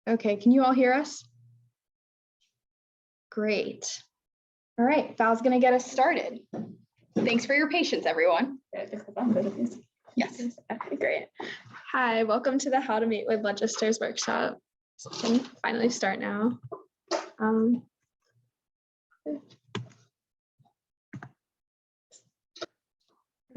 Okay, can you all hear us? Great. All right, Val's going to get us started. Thanks for your patience, everyone. Yes. Okay, great. Hi, welcome to the How to Meet with Legislators workshop. So we can finally start now.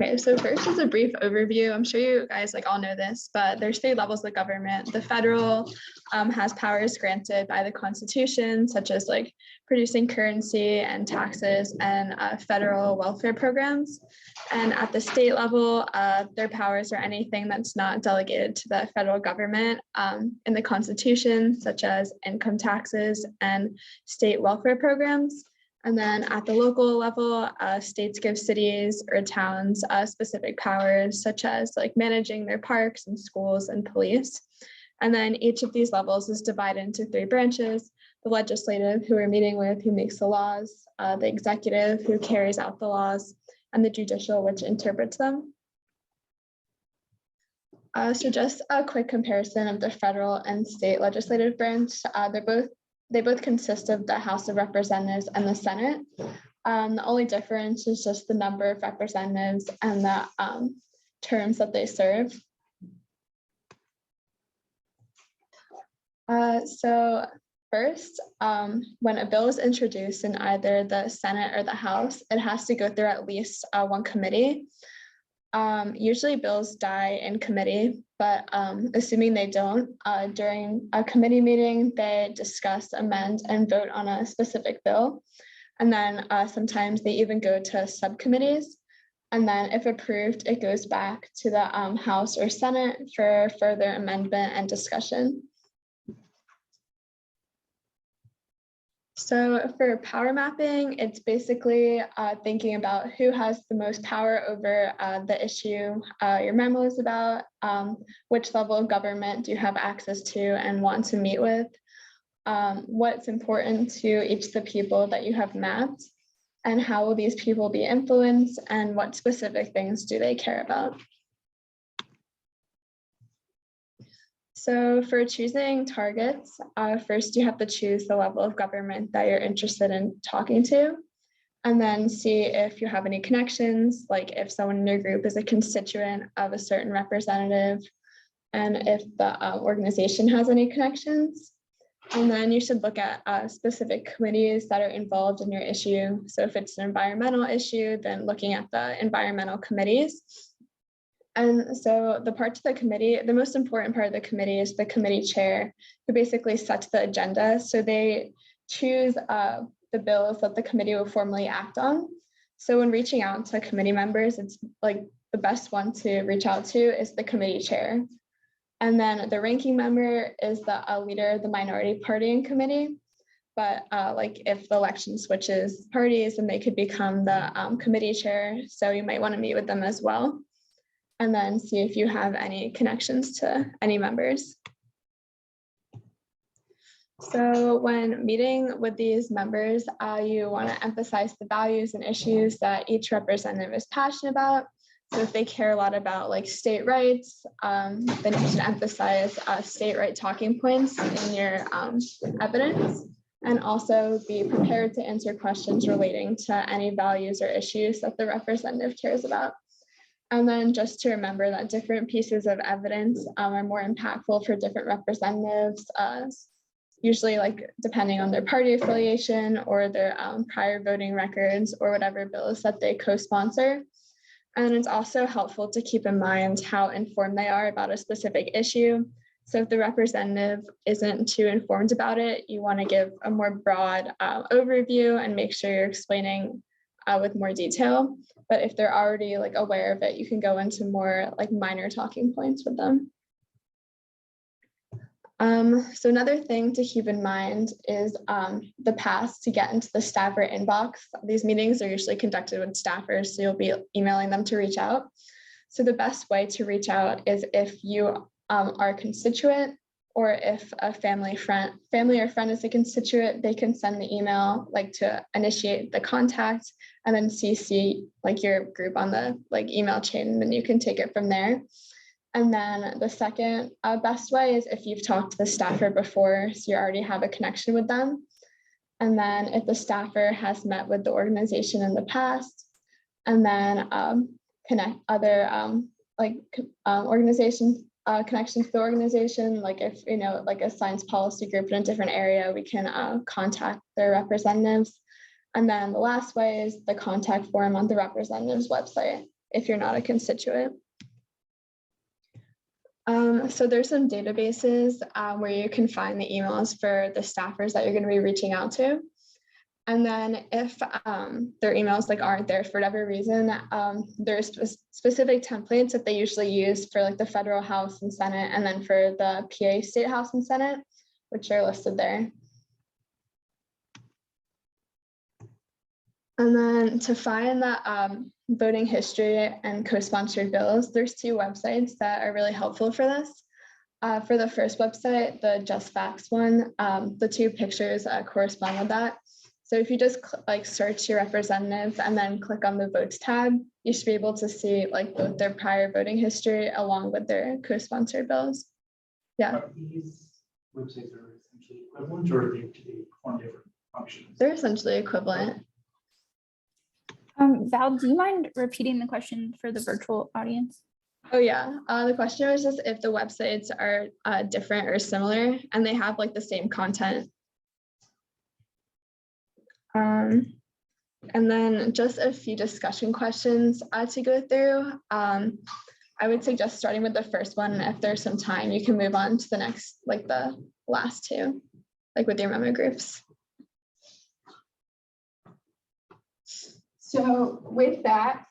Okay, so first is a brief overview. I'm sure you guys all know this, but there's 3 levels of government. The federal has powers granted by the Constitution, such as producing currency and taxes and federal welfare programs. And at the state level, their powers are anything that's not delegated to the federal government in the Constitution, such as income taxes and state welfare programs. And then at the local level, states give cities or towns specific powers, such as managing their parks and schools and police. And then each of these levels is divided into 3 branches: the legislative, who we're meeting with, who makes the laws, the executive, who carries out the laws, and the judicial, which interprets them. So just a quick comparison of the federal and state legislative branch. They both consist of the House of Representatives and the Senate. The only difference is just the number of representatives and the terms that they serve. So first, when a bill is introduced in either the Senate or the House, it has to go through at least one committee. Usually bills die in committee, but assuming they don't, during a committee meeting, they discuss, amend, and vote on a specific bill. And then sometimes they even go to subcommittees. And then if approved, it goes back to the House or Senate for further amendment and discussion. So for power mapping, it's basically thinking about who has the most power over the issue your memo is about, which level of government do you have access to and want to meet with, what's important to each of the people that you have mapped, and how will these people be influenced, and what specific things do they care about. So for choosing targets, first you have to choose the level of government that you're interested in talking to, and then see if you have any connections, like if someone in your group is a constituent of a certain representative, and if the organization has any connections. And then you should look at specific committees that are involved in your issue. So if it's an environmental issue, then looking at the environmental committees. And so the parts of the committee, the most important part of the committee is the committee chair, who basically sets the agenda. So they choose the bills that the committee will formally act on. So when reaching out to committee members, it's the best one to reach out to is the committee chair. And then the ranking member is the leader of the minority party in committee. But if the election switches parties, then they could become the committee chair. So you might want to meet with them as well. And then see if you have any connections to any members. So when meeting with these members, you want to emphasize the values and issues that each representative is passionate about. So if they care a lot about state rights, then you should emphasize state right talking points in your evidence, and also be prepared to answer questions relating to any values or issues that the representative cares about. And then just to remember that different pieces of evidence are more impactful for different representatives, usually depending on their party affiliation or their prior voting records or whatever bills that they co-sponsor. And it's also helpful to keep in mind how informed they are about a specific issue. So if the representative isn't too informed about it, you want to give a more broad overview and make sure you're explaining with more detail. But if they're already aware of it, you can go into more minor talking points with them. So another thing to keep in mind is the path to get into the staffer inbox. These meetings are usually conducted with staffers, so you'll be emailing them to reach out. So the best way to reach out is if you are a constituent, or if a family or friend is a constituent, they can send the email to initiate the contact, and then CC your group on the email chain, and then you can take it from there. And then the second best way is if you've talked to the staffer before, so you already have a connection with them. And then if the staffer has met with the organization in the past, and then connect other organization connections to the organization, like if like a science policy group in a different area, we can contact their representatives. And then the last way is the contact form on the representative's website if you're not a constituent. So there's some databases where you can find the emails for the staffers that you're going to be reaching out to. And then if their emails aren't there for whatever reason, there's specific templates that they usually use for the federal House and Senate, and then for the PA State House and Senate, which are listed there. And then to find the voting history and co-sponsored bills, there's two websites that are really helpful for this. For the first website, the Just Facts one, the two pictures correspond with that. So if you just search your representative and then click on the votes tab, you should be able to see both their prior voting history along with their co-sponsored bills. Yeah. Are these websites are essentially equivalent, or do they perform different functions? They're essentially equivalent. Val, do you mind repeating the question for the virtual audience? Oh yeah, the question was just if the websites are different or similar and they have the same content. And then just a few discussion questions to go through. I would suggest starting with the first one. If there's some time, you can move on to the next, the last two, with your memo groups. So with that,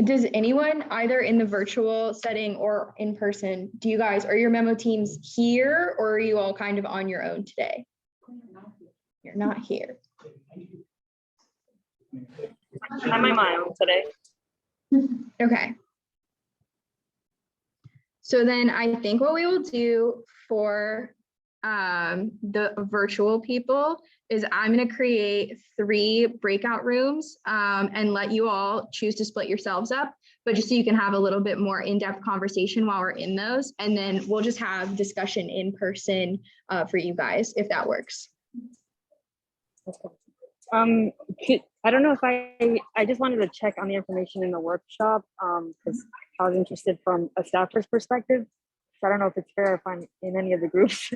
does anyone either in the virtual setting or in person, do you guys, are your memo teams here, or are you all kind of on your own today? You're not here. I'm on my own today. Okay. So then I think what we will do for the virtual people is I'm going to create 3 breakout rooms and let you all choose to split yourselves up, but just so you can have a little bit more in-depth conversation while we're in those. And then we'll just have discussion in person for you guys, if that works. I don't know if I just wanted to check on the information in the workshop because I was interested from a staffer's perspective. So I don't know if it's fair if I'm in any of the groups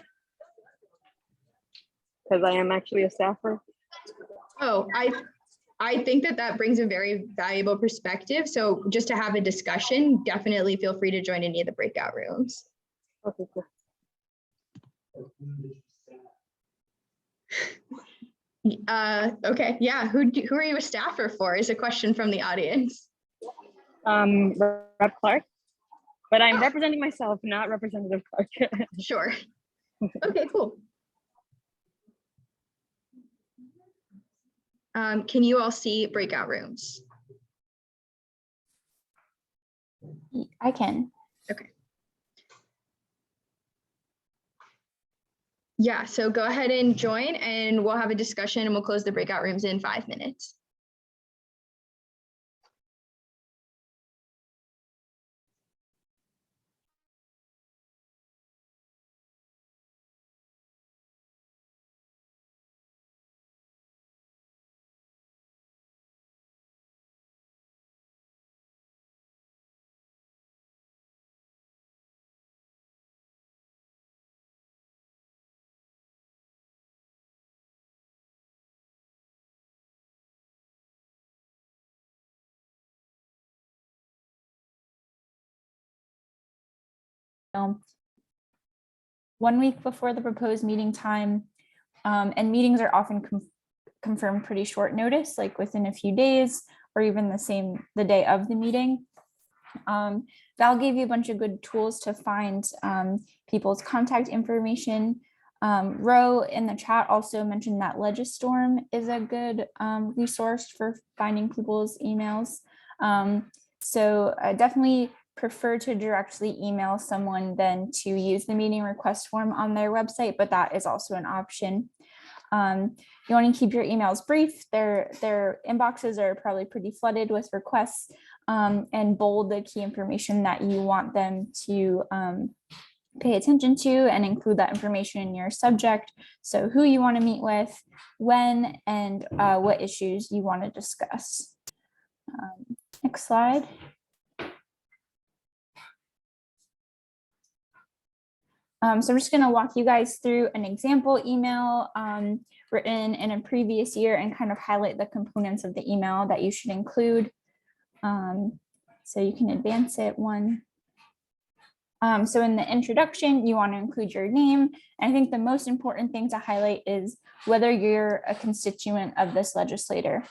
because I am actually a staffer. Oh, I think that brings a very valuable perspective. So just to have a discussion, definitely feel free to join any of the breakout rooms. Okay, cool. Okay, yeah. Who are you a staffer for? Is a question from the audience. Rep Clark, but I'm representing myself, not Representative Clark. Sure. Okay, cool. Can you all see breakout rooms? I can. Okay. Yeah, so go ahead and join and we'll have a discussion and we'll close the breakout rooms in 5 minutes. One week before the proposed meeting time, and meetings are often confirmed pretty short notice, like within a few days or even the day of the meeting. Val gave you a bunch of good tools to find people's contact information. Ro in the chat also mentioned that Legistorm is a good resource for finding people's emails. So I definitely prefer to directly email someone than to use the meeting request form on their website, but that is also an option. You want to keep your emails brief. Their inboxes are probably pretty flooded with requests. and bold the key information that you want them to pay attention to, and include that information in your subject. So who you want to meet with, when, and what issues you want to discuss. Next slide. So I'm just going to walk you guys through an example email written in a previous year and kind of highlight the components of the email that you should include. So you can advance it one. So in the introduction, you want to include your name. And I think the most important thing to highlight is whether you're a constituent of this legislator.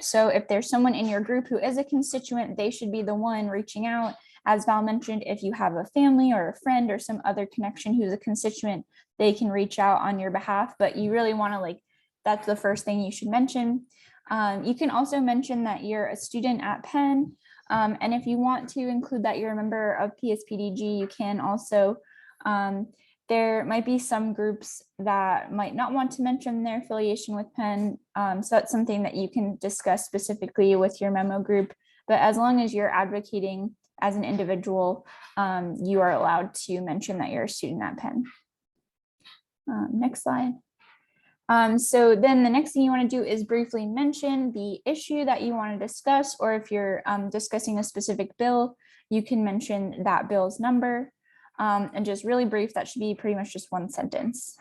So if there's someone in your group who is a constituent, they should be the one reaching out. As Val mentioned, if you have a family or a friend or some other connection who's a constituent, they can reach out on your behalf, but you really want to that's the first thing you should mention. You can also mention that you're a student at Penn. And if you want to include that you're a member of PSPDG, you can also. There might be some groups that might not want to mention their affiliation with Penn. So that's something that you can discuss specifically with your memo group. But as long as you're advocating as an individual, you are allowed to mention that you're a student at Penn. Next slide. So then the next thing you want to do is briefly mention the issue that you want to discuss, or if you're discussing a specific bill, you can mention that bill's number, and just really brief. That should be pretty much just one sentence.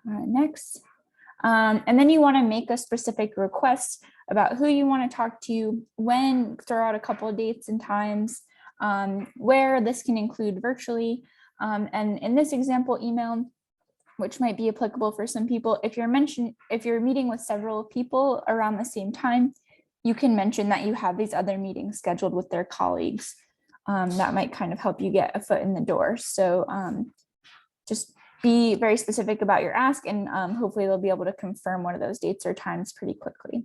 Next. And then you want to make a specific request about who you want to talk to, when, throw out a couple of dates and times, where. This can include virtually. And in this example email, which might be applicable for some people, if you're meeting with several people around the same time, you can mention that you have these other meetings scheduled with their colleagues. That might kind of help you get a foot in the door. So just be very specific about your ask, and hopefully they'll be able to confirm one of those dates or times pretty quickly.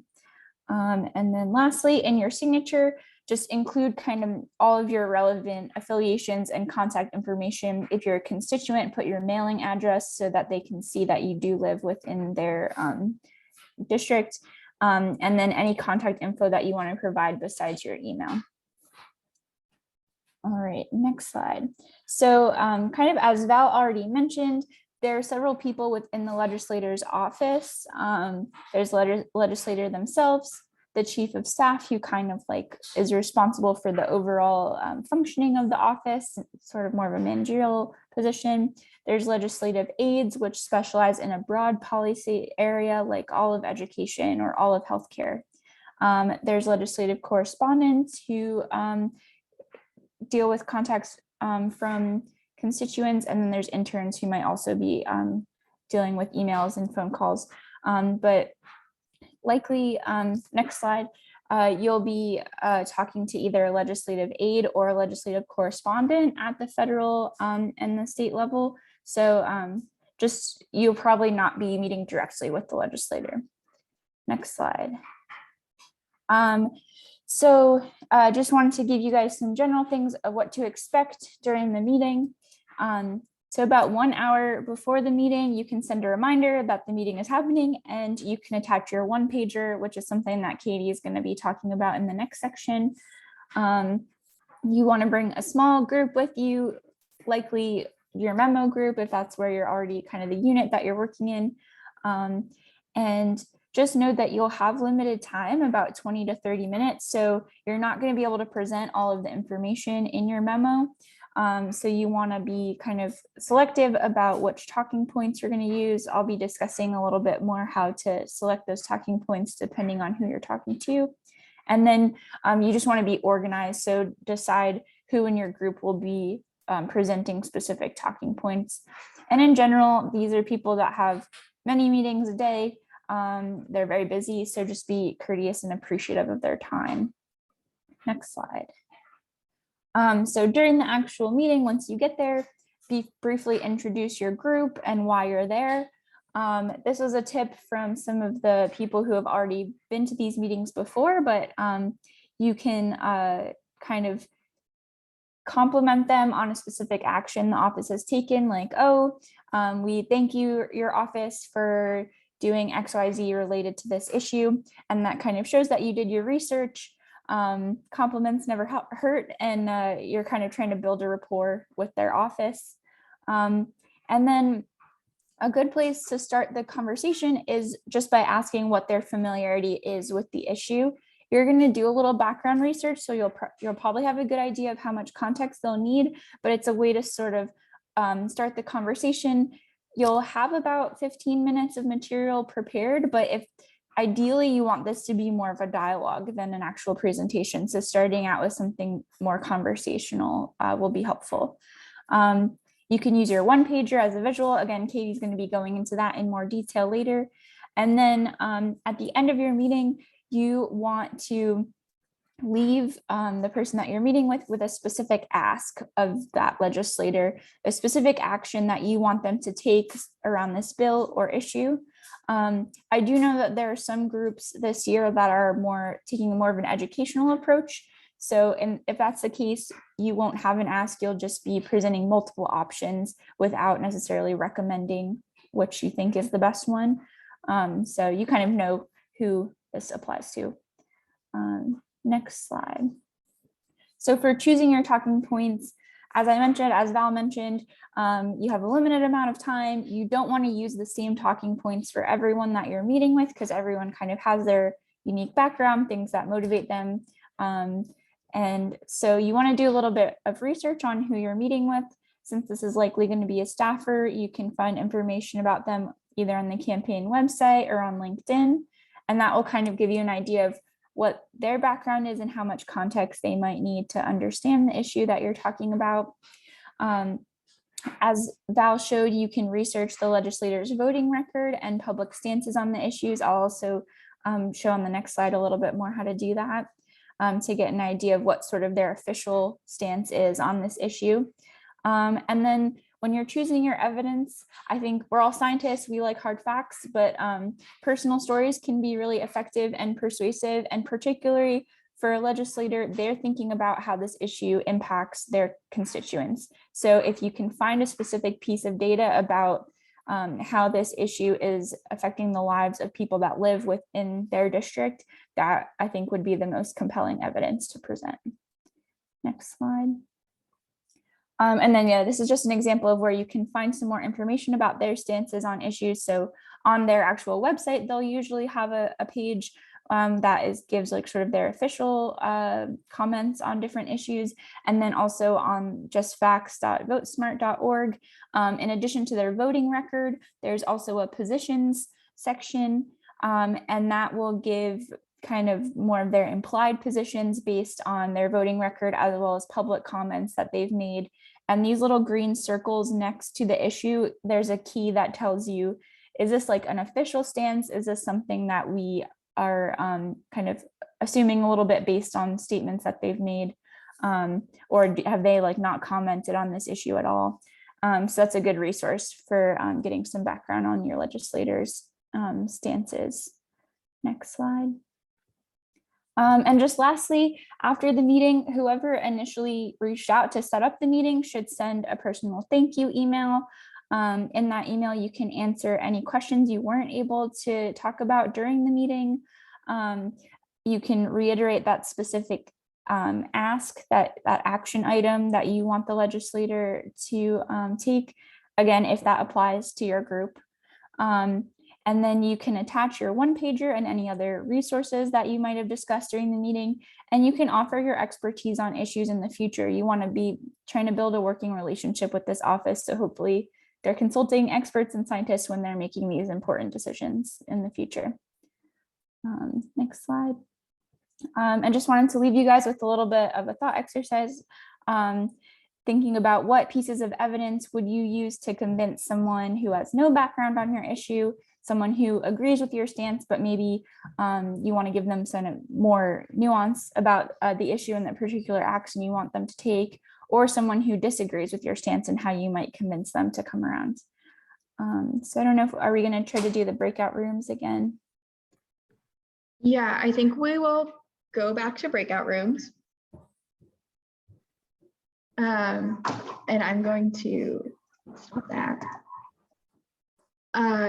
And then lastly, in your signature, just include kind of all of your relevant affiliations and contact information. If you're a constituent, put your mailing address so that they can see that you do live within their district, and then any contact info that you want to provide besides your email. All right, next slide. So kind of as Val already mentioned, there are several people within the legislator's office. There's legislator themselves, the chief of staff, who kind of is responsible for the overall functioning of the office, sort of more of a managerial position. There's legislative aides, which specialize in a broad policy area like all of education or all of healthcare. There's legislative correspondents who deal with contacts from constituents, and then there's interns who might also be dealing with emails and phone calls. But likely, next slide, you'll be talking to either a legislative aide or a legislative correspondent at the federal and the state level. So you'll probably not be meeting directly with the legislator. Next slide. So just wanted to give you guys some general things of what to expect during the meeting. So about 1 hour before the meeting, you can send a reminder that the meeting is happening, and you can attach your one-pager, which is something that Katie is going to be talking about in the next section. You want to bring a small group with you, likely your memo group, if that's where you're already kind of the unit that you're working in. And just know that you'll have limited time, about 20 to 30 minutes. So you're not going to be able to present all of the information in your memo. So you want to be kind of selective about which talking points you're going to use. I'll be discussing a little bit more how to select those talking points depending on who you're talking to. And then you just want to be organized. So decide who in your group will be presenting specific talking points. And in general, these are people that have many meetings a day. They're very busy, so just be courteous and appreciative of their time. Next slide. So during the actual meeting, once you get there, briefly introduce your group and why you're there. This was a tip from some of the people who have already been to these meetings before, but you can kind of compliment them on a specific action the office has taken, like, oh, we thank you, your office, for doing XYZ related to this issue. And that kind of shows that you did your research. Compliments never hurt, and you're kind of trying to build a rapport with their office. And then a good place to start the conversation is just by asking what their familiarity is with the issue. You're going to do a little background research, so you'll probably have a good idea of how much context they'll need, but it's a way to sort of start the conversation. You'll have about 15 minutes of material prepared, but if ideally you want this to be more of a dialogue than an actual presentation, so starting out with something more conversational will be helpful. You can use your one pager as a visual. Again, Katie's going to be going into that in more detail later. And then at the end of your meeting, you want to leave the person that you're meeting with a specific ask of that legislator, a specific action that you want them to take around this bill or issue. I do know that there are some groups this year that are taking more of an educational approach. So if that's the case, you won't have an ask, you'll just be presenting multiple options without necessarily recommending which you think is the best one. So you kind of know who this applies to. Next slide. So for choosing your talking points, as Val mentioned, you have a limited amount of time. You don't want to use the same talking points for everyone that you're meeting with, because everyone kind of has their unique background, things that motivate them. And so you want to do a little bit of research on who you're meeting with. Since this is likely going to be a staffer, you can find information about them either on the campaign website or on LinkedIn. And that will kind of give you an idea of what their background is and how much context they might need to understand the issue that you're talking about. As Val showed, you can research the legislators' voting record and public stances on the issues. I'll also show on the next slide a little bit more how to do that to get an idea of what sort of their official stance is on this issue. And then when you're choosing your evidence, I think we're all scientists, we like hard facts, but personal stories can be really effective and persuasive, and particularly for a legislator, they're thinking about how this issue impacts their constituents. So if you can find a specific piece of data about how this issue is affecting the lives of people that live within their district, that I think would be the most compelling evidence to present. Next slide. And then, yeah, this is just an example of where you can find some more information about their stances on issues. So on their actual website, they'll usually have a page that gives like sort of their official comments on different issues. And then also on justfacts.votesmart.org. In addition to their voting record, there's also a positions section, and that will give kind of more of their implied positions based on their voting record, as well as public comments that they've made. And these little green circles next to the issue, there's a key that tells you, is this like an official stance? Is this something that we are kind of assuming a little bit based on statements that they've made? Or have they like not commented on this issue at all? So that's a good resource for getting some background on your legislators' stances. Next slide. And just lastly, after the meeting, whoever initially reached out to set up the meeting should send a personal thank you email. In that email, you can answer any questions you weren't able to talk about during the meeting. You can reiterate that specific ask, that action item that you want the legislator to take, again, if that applies to your group. And then you can attach your one pager and any other resources that you might have discussed during the meeting. And you can offer your expertise on issues in the future. You want to be trying to build a working relationship with this office. So hopefully they're consulting experts and scientists when they're making these important decisions in the future. Next slide. I just wanted to leave you guys with a little bit of a thought exercise. Thinking about what pieces of evidence would you use to convince someone who has no background on your issue, someone who agrees with your stance, but maybe you want to give them some more nuance about the issue and the particular action you want them to take, or someone who disagrees with your stance and how you might convince them to come around. So I don't know, are we going to try to do the breakout rooms again? Yeah, I think we will go back to breakout rooms. And I'm going to stop that.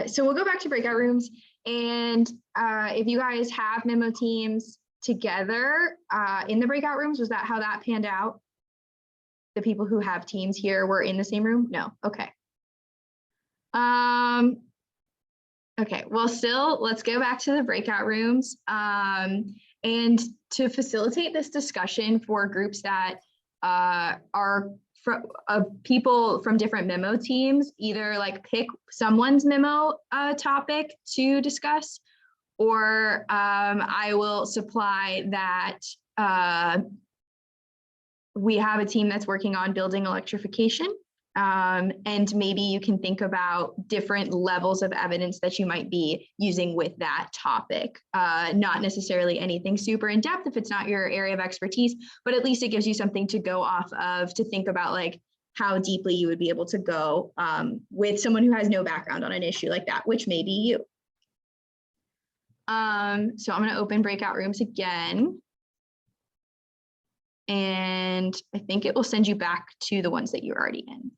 So we'll go back to breakout rooms, and if you guys have memo teams, together in the breakout rooms? Was that how that panned out? The people who have teams here were in the same room? No, okay. Okay, well, still, let's go back to the breakout rooms. And to facilitate this discussion for groups that are people from different memo teams, either like pick someone's memo topic to discuss, or I will supply that we have a team that's working on building electrification. And maybe you can think about different levels of evidence that you might be using with that topic. Not necessarily anything super in depth if it's not your area of expertise, but at least it gives you something to go off of to think about, like how deeply you would be able to go with someone who has no background on an issue like that, which may be you. So I'm going to open breakout rooms again. And I think it will send you back to the ones that you're already in.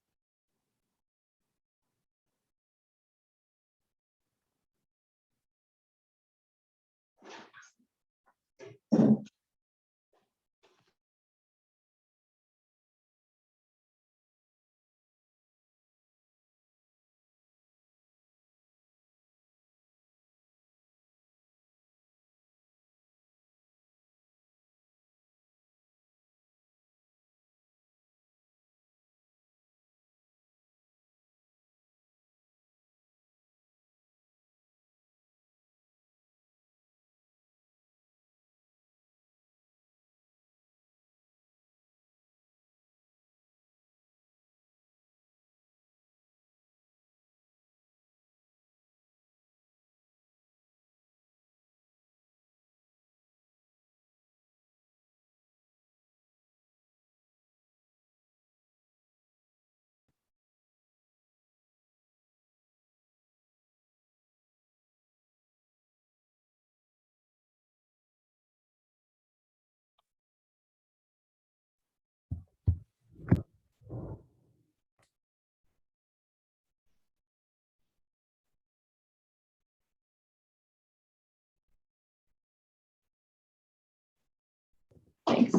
Thanks.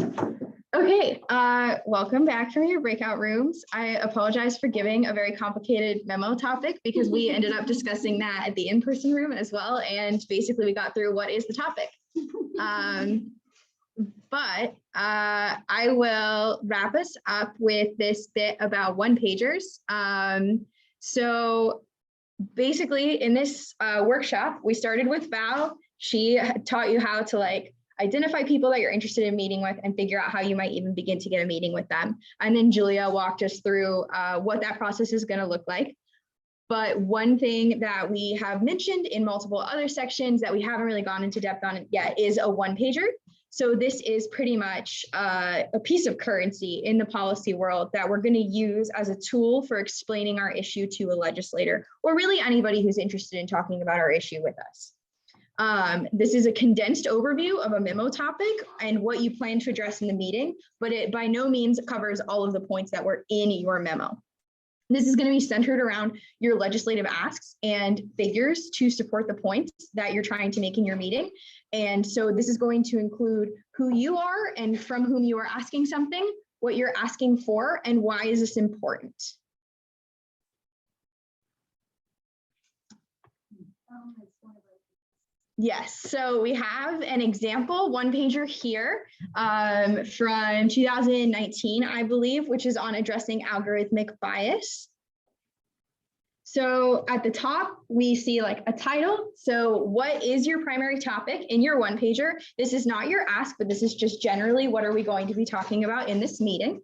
Okay, welcome back from your breakout rooms. I apologize for giving a very complicated memo topic because we ended up discussing that at the in-person room as well. And basically we got through what is the topic. But I will wrap us up with this bit about one-pagers. So basically in this workshop, we started with Val. She taught you how to like identify people that you're interested in meeting with and figure out how you might even begin to get a meeting with them. And then Julia walked us through what that process is going to look like. But one thing that we have mentioned in multiple other sections that we haven't really gone into depth on it yet is a one-pager. So this is pretty much a piece of currency in the policy world that we're going to use as a tool for explaining our issue to a legislator, or really anybody who's interested in talking about our issue with us. This is a condensed overview of a memo topic and what you plan to address in the meeting, but it by no means covers all of the points that were in your memo. This is going to be centered around your legislative asks and figures to support the points that you're trying to make in your meeting. And so this is going to include who you are and from whom you are asking something, what you're asking for, and why is this important. Yes, so we have an example one-pager here from 2019, I believe, which is on addressing algorithmic bias. So at the top, we see like a title. So what is your primary topic in your one-pager? This is not your ask, but this is just generally what are we going to be talking about in this meeting.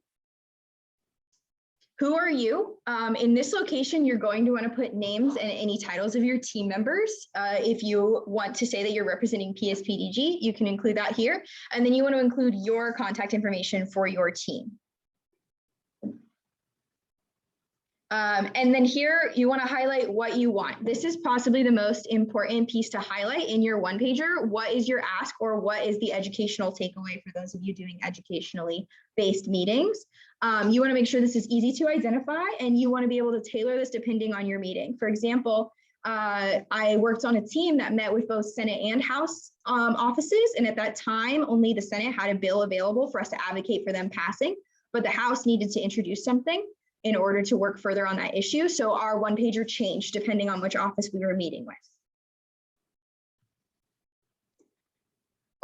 Who are you? In this location, you're going to want to put names and any titles of your team members. If you want to say that you're representing PSPDG, you can include that here. And then you want to include your contact information for your team. And then here, you want to highlight what you want. This is possibly the most important piece to highlight in your one-pager. What is your ask, or what is the educational takeaway for those of you doing educationally based meetings? You want to make sure this is easy to identify, and you want to be able to tailor this depending on your meeting. For example, I worked on a team that met with both Senate and House offices. And at that time, only the Senate had a bill available for us to advocate for them passing, but the House needed to introduce something in order to work further on that issue. So our one pager changed depending on which office we were meeting with.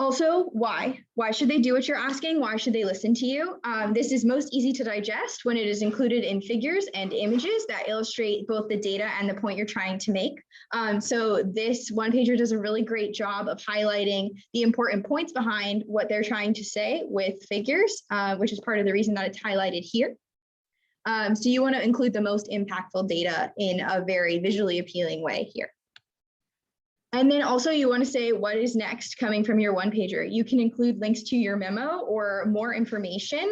Also, why? Why should they do what you're asking? Why should they listen to you? This is most easy to digest when it is included in figures and images that illustrate both the data and the point you're trying to make. So this one pager does a really great job of highlighting the important points behind what they're trying to say with figures, which is part of the reason that it's highlighted here. So you want to include the most impactful data in a very visually appealing way here. And then also you want to say what is next coming from your one pager. You can include links to your memo or more information.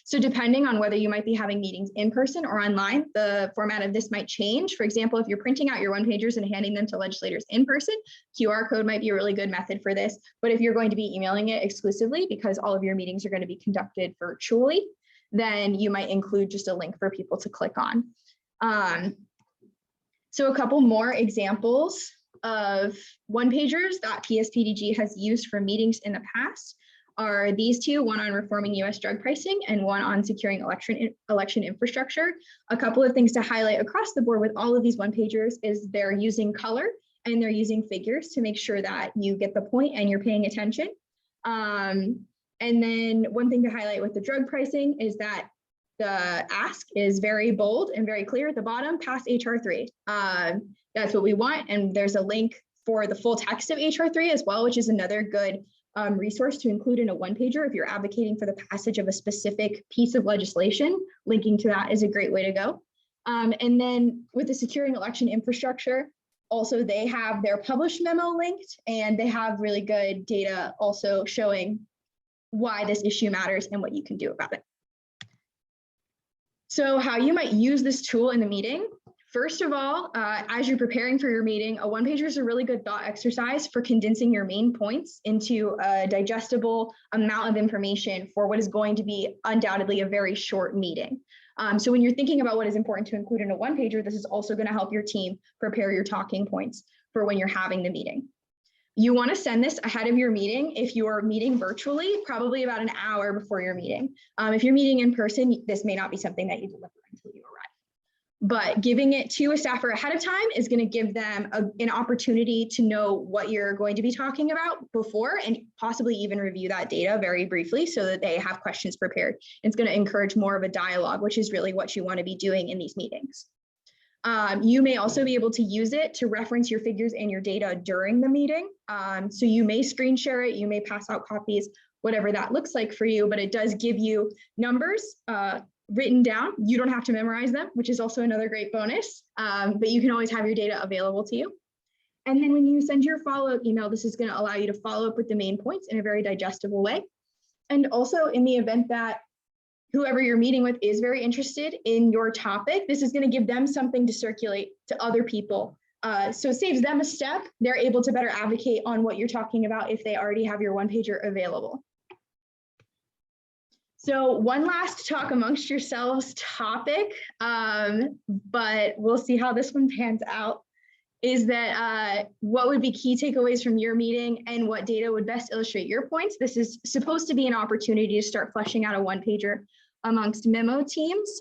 So depending on whether you might be having meetings in person or online, the format of this might change. For example, if you're printing out your one pagers and handing them to legislators in person, QR code might be a really good method for this. But if you're going to be emailing it exclusively because all of your meetings are going to be conducted virtually, then you might include just a link for people to click on. So a couple more examples of one pagers that PSPDG has used for meetings in the past are these two, one on reforming US drug pricing and one on securing election infrastructure. A couple of things to highlight across the board with all of these one pagers is they're using color and they're using figures to make sure that you get the point and you're paying attention. And then one thing to highlight with the drug pricing is that the ask is very bold and very clear at the bottom, pass HR 3. That's what we want. And there's a link for the full text of HR 3 as well, which is another good resource to include in a one pager. If you're advocating for the passage of a specific piece of legislation, linking to that is a great way to go. And then with the securing election infrastructure, also they have their published memo linked and they have really good data also showing why this issue matters and what you can do about it. So how you might use this tool in the meeting. First of all, as you're preparing for your meeting, a one pager is a really good thought exercise for condensing your main points into a digestible amount of information for what is going to be undoubtedly a very short meeting. So when you're thinking about what is important to include in a one pager, this is also going to help your team prepare your talking points for when you're having the meeting. You want to send this ahead of your meeting. If you're meeting virtually, probably about an hour before your meeting. If you're meeting in person, this may not be something that you deliver until you arrive. But giving it to a staffer ahead of time is going to give them an opportunity to know what you're going to be talking about before and possibly even review that data very briefly so that they have questions prepared. It's going to encourage more of a dialogue, which is really what you want to be doing in these meetings. You may also be able to use it to reference your figures and your data during the meeting. So you may screen share it, you may pass out copies, whatever that looks like for you, but it does give you numbers written down. You don't have to memorize them, which is also another great bonus, but you can always have your data available to you. And then when you send your follow-up email, this is going to allow you to follow up with the main points in a very digestible way. And also in the event that whoever you're meeting with is very interested in your topic, this is going to give them something to circulate to other people. So it saves them a step. They're able to better advocate on what you're talking about if they already have your one pager available. So one last talk amongst yourselves topic, but we'll see how this one pans out, is that what would be key takeaways from your meeting and what data would best illustrate your points. This is supposed to be an opportunity to start fleshing out a one pager amongst memo teams.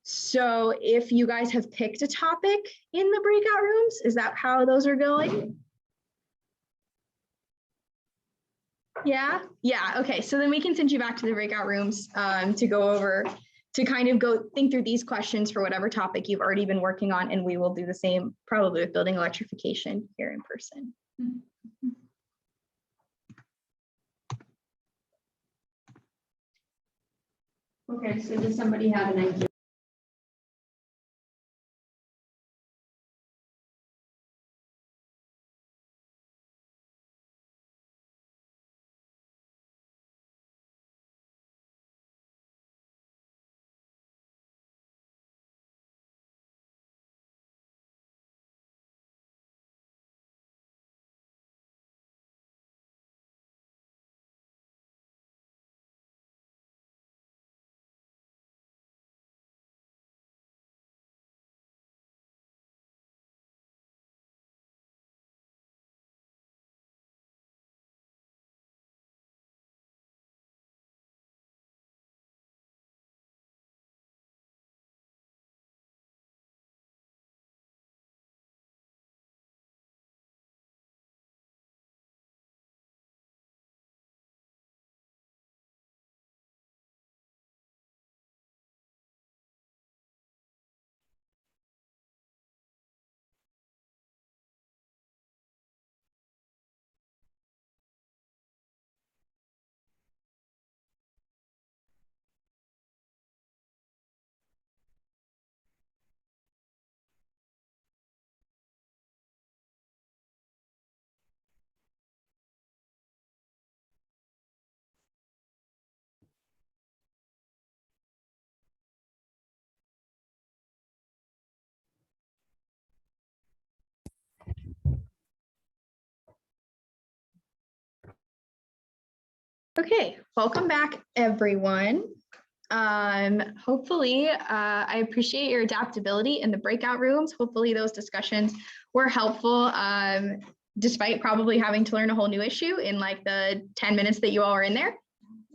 So if you guys have picked a topic in the breakout rooms, is that how those are going? Yeah, okay. So then we can send you back to the breakout rooms to go over, to kind of go think through these questions for whatever topic you've already been working on, and we will do the same probably with building electrification here in person. Okay, so does somebody have an idea? Okay, welcome back, everyone. Hopefully, I appreciate your adaptability in the breakout rooms. Hopefully those discussions were helpful, despite probably having to learn a whole new issue in like the 10 minutes that you all were in there.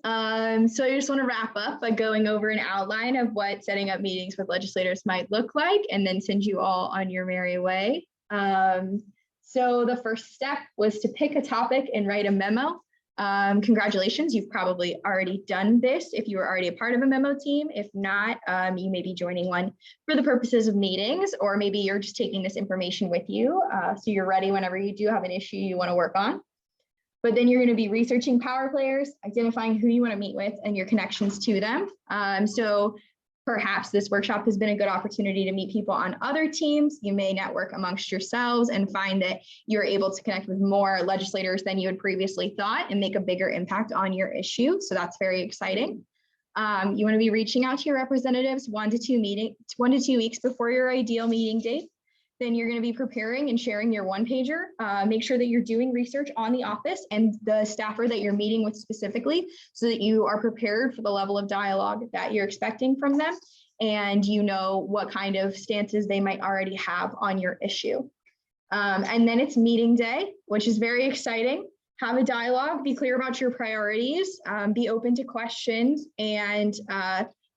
So I just want to wrap up by going over an outline of what setting up meetings with legislators might look like, and then send you all on your merry way. So the first step was to pick a topic and write a memo. Congratulations, you've probably already done this if you were already a part of a memo team. If not, you may be joining one for the purposes of meetings, or maybe you're just taking this information with you, so you're ready whenever you do have an issue you want to work on. But then you're going to be researching power players, identifying who you want to meet with and your connections to them. So perhaps this workshop has been a good opportunity to meet people on other teams. You may network amongst yourselves and find that you're able to connect with more legislators than you had previously thought and make a bigger impact on your issue. So that's very exciting. You want to be reaching out to your representatives 1 to 2 weeks before your ideal meeting date. Then you're going to be preparing and sharing your one-pager. Make sure that you're doing research on the office and the staffer that you're meeting with specifically, so that you are prepared for the level of dialogue that you're expecting from them, and you know what kind of stances they might already have on your issue. And then it's meeting day, which is very exciting. Have a dialogue, be clear about your priorities, be open to questions, and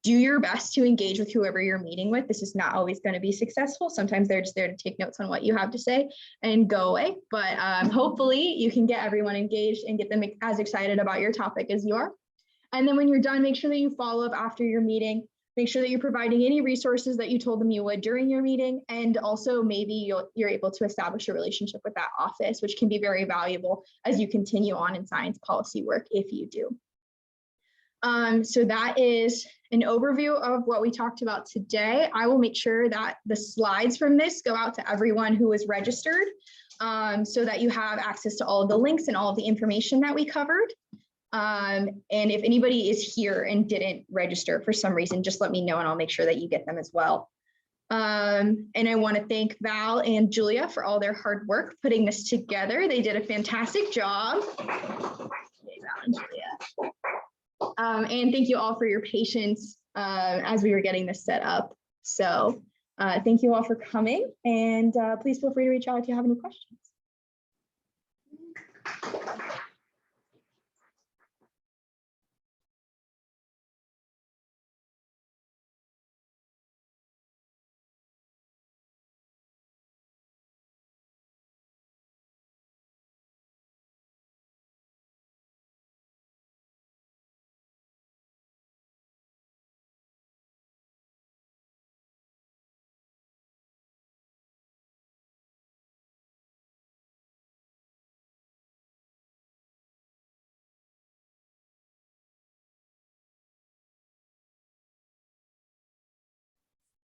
do your best to engage with whoever you're meeting with. This is not always going to be successful. Sometimes they're just there to take notes on what you have to say and go away. But hopefully you can get everyone engaged and get them as excited about your topic as you are. And then when you're done, make sure that you follow up after your meeting. Make sure that you're providing any resources that you told them you would during your meeting. And also maybe you're able to establish a relationship with that office, which can be very valuable as you continue on in science policy work if you do. So that is an overview of what we talked about today. I will make sure that the slides from this go out to everyone who is registered, so that you have access to all of the links and all of the information that we covered. And if anybody is here and didn't register for some reason, just let me know and I'll make sure that you get them as well. And I want to thank Val and Julia for all their hard work putting this together. They did a fantastic job. Okay, Val and Julia. And thank you all for your patience as we were getting this set up. So thank you all for coming, and please feel free to reach out if you have any questions.